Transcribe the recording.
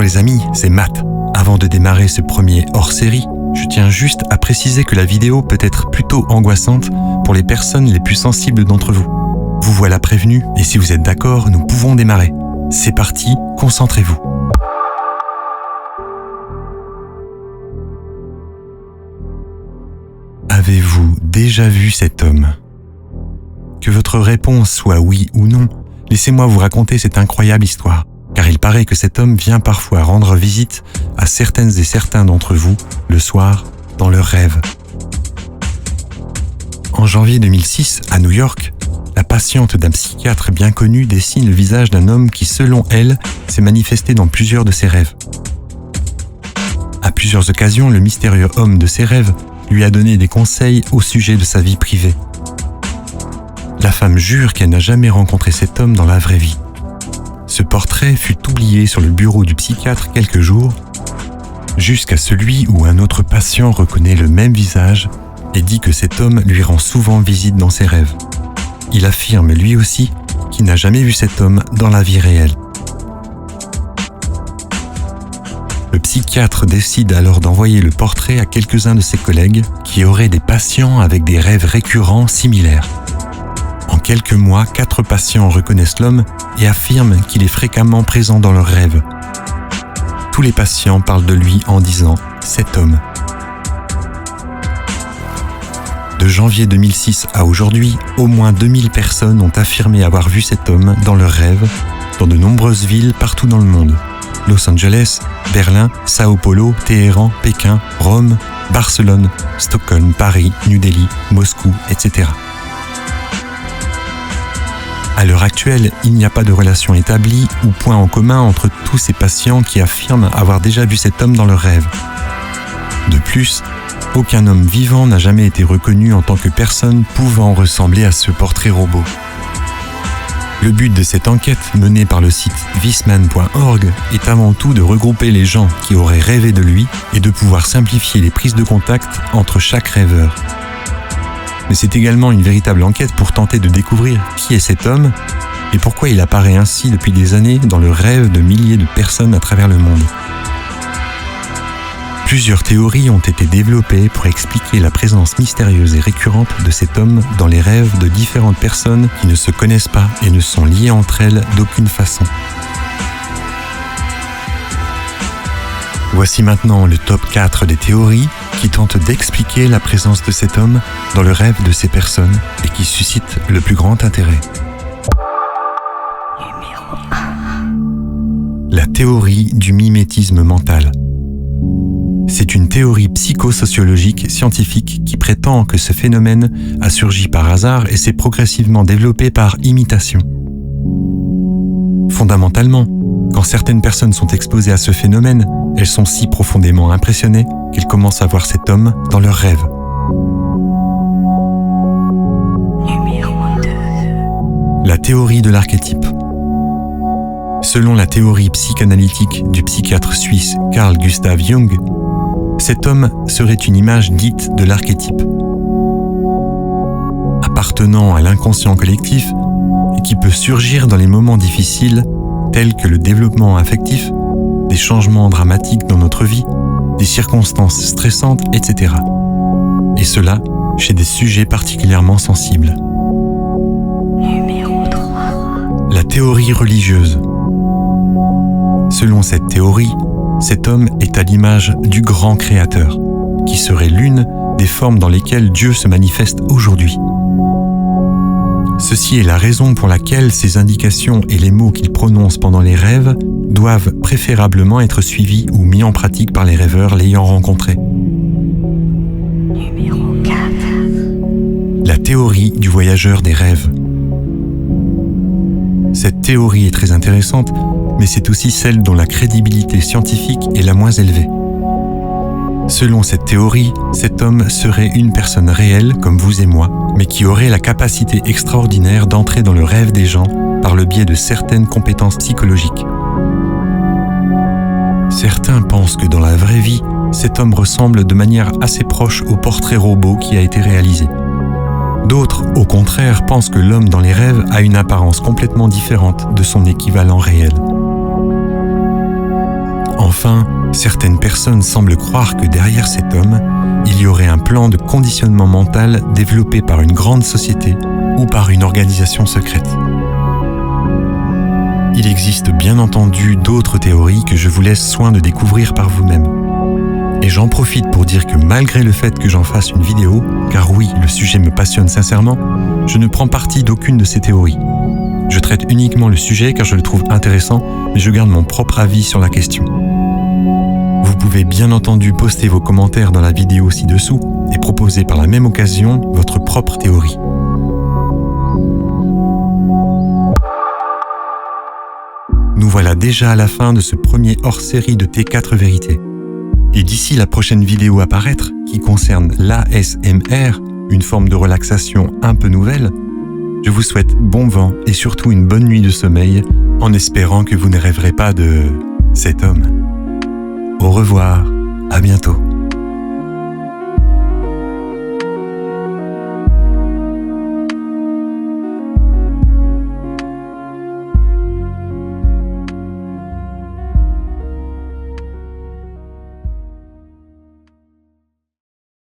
les amis, c'est Matt. Avant de démarrer ce premier hors-série, je tiens juste à préciser que la vidéo peut être plutôt angoissante pour les personnes les plus sensibles d'entre vous. Vous voilà prévenus et si vous êtes d'accord, nous pouvons démarrer. C'est parti, concentrez-vous. Avez-vous déjà vu cet homme ? Que votre réponse soit oui ou non, laissez-moi vous raconter cette incroyable histoire, car il paraît que cet homme vient parfois rendre visite à certaines et certains d'entre vous le soir dans leurs rêves. En janvier 2006, à New York, la patiente d'un psychiatre bien connu dessine le visage d'un homme qui, selon elle, s'est manifesté dans plusieurs de ses rêves. À plusieurs occasions, le mystérieux homme de ses rêves lui a donné des conseils au sujet de sa vie privée. La femme jure qu'elle n'a jamais rencontré cet homme dans la vraie vie. Ce portrait fut oublié sur le bureau du psychiatre quelques jours, jusqu'à celui où un autre patient reconnaît le même visage et dit que cet homme lui rend souvent visite dans ses rêves. Il affirme lui aussi qu'il n'a jamais vu cet homme dans la vie réelle. Le psychiatre décide alors d'envoyer le portrait à quelques-uns de ses collègues qui auraient des patients avec des rêves récurrents similaires. En quelques mois, 4 patients reconnaissent l'homme et affirment qu'il est fréquemment présent dans leurs rêves. Tous les patients parlent de lui en disant « cet homme ». De janvier 2006 à aujourd'hui, au moins 2000 personnes ont affirmé avoir vu cet homme dans leurs rêves dans de nombreuses villes partout dans le monde. Los Angeles, Berlin, Sao Paulo, Téhéran, Pékin, Rome, Barcelone, Stockholm, Paris, New Delhi, Moscou, etc. À l'heure actuelle, il n'y a pas de relation établie ou point en commun entre tous ces patients qui affirment avoir déjà vu cet homme dans leurs rêves. De plus, aucun homme vivant n'a jamais été reconnu en tant que personne pouvant ressembler à ce portrait robot. Le but de cette enquête, menée par le site visman.org, est avant tout de regrouper les gens qui auraient rêvé de lui et de pouvoir simplifier les prises de contact entre chaque rêveur. Mais c'est également une véritable enquête pour tenter de découvrir qui est cet homme et pourquoi il apparaît ainsi depuis des années dans le rêve de milliers de personnes à travers le monde. Plusieurs théories ont été développées pour expliquer la présence mystérieuse et récurrente de cet homme dans les rêves de différentes personnes qui ne se connaissent pas et ne sont liées entre elles d'aucune façon. Voici maintenant le top 4 des théories qui tentent d'expliquer la présence de cet homme dans le rêve de ces personnes et qui suscitent le plus grand intérêt. Numéro 1. La théorie du mimétisme mental. C'est une théorie psychosociologique scientifique qui prétend que ce phénomène a surgi par hasard et s'est progressivement développé par imitation. Fondamentalement, quand certaines personnes sont exposées à ce phénomène, elles sont si profondément impressionnées qu'elles commencent à voir cet homme dans leurs rêves. Numéro 2. La théorie de l'archétype. Selon la théorie psychanalytique du psychiatre suisse Carl Gustav Jung, cet homme serait une image dite de l'archétype. Appartenant à l'inconscient collectif et qui peut surgir dans les moments difficiles tels que le développement affectif, des changements dramatiques dans notre vie, des circonstances stressantes, etc. Et cela chez des sujets particulièrement sensibles. Numéro 3. La théorie religieuse. Selon cette théorie, cet homme est à l'image du grand créateur, qui serait l'une des formes dans lesquelles Dieu se manifeste aujourd'hui. Ceci est la raison pour laquelle ces indications et les mots qu'il prononce pendant les rêves doivent préférablement être suivis ou mis en pratique par les rêveurs l'ayant rencontré. Numéro 4. La théorie du voyageur des rêves. Cette théorie est très intéressante, mais c'est aussi celle dont la crédibilité scientifique est la moins élevée. Selon cette théorie, cet homme serait une personne réelle comme vous et moi, mais qui aurait la capacité extraordinaire d'entrer dans le rêve des gens par le biais de certaines compétences psychologiques. Certains pensent que dans la vraie vie, cet homme ressemble de manière assez proche au portrait robot qui a été réalisé. D'autres, au contraire, pensent que l'homme dans les rêves a une apparence complètement différente de son équivalent réel. Enfin, certaines personnes semblent croire que derrière cet homme, il y aurait un plan de conditionnement mental développé par une grande société ou par une organisation secrète. Il existe bien entendu d'autres théories que je vous laisse soin de découvrir par vous-même. Et j'en profite pour dire que malgré le fait que j'en fasse une vidéo, car oui, le sujet me passionne sincèrement, je ne prends parti d'aucune de ces théories. Je traite uniquement le sujet car je le trouve intéressant, mais je garde mon propre avis sur la question. Vous pouvez bien entendu poster vos commentaires dans la vidéo ci-dessous et proposer par la même occasion votre propre théorie. Nous voilà déjà à la fin de ce premier hors-série de T4 Vérités. Et d'ici la prochaine vidéo à paraître, qui concerne l'ASMR, une forme de relaxation un peu nouvelle, je vous souhaite bon vent et surtout une bonne nuit de sommeil, en espérant que vous ne rêverez pas de cet homme. Au revoir, à bientôt.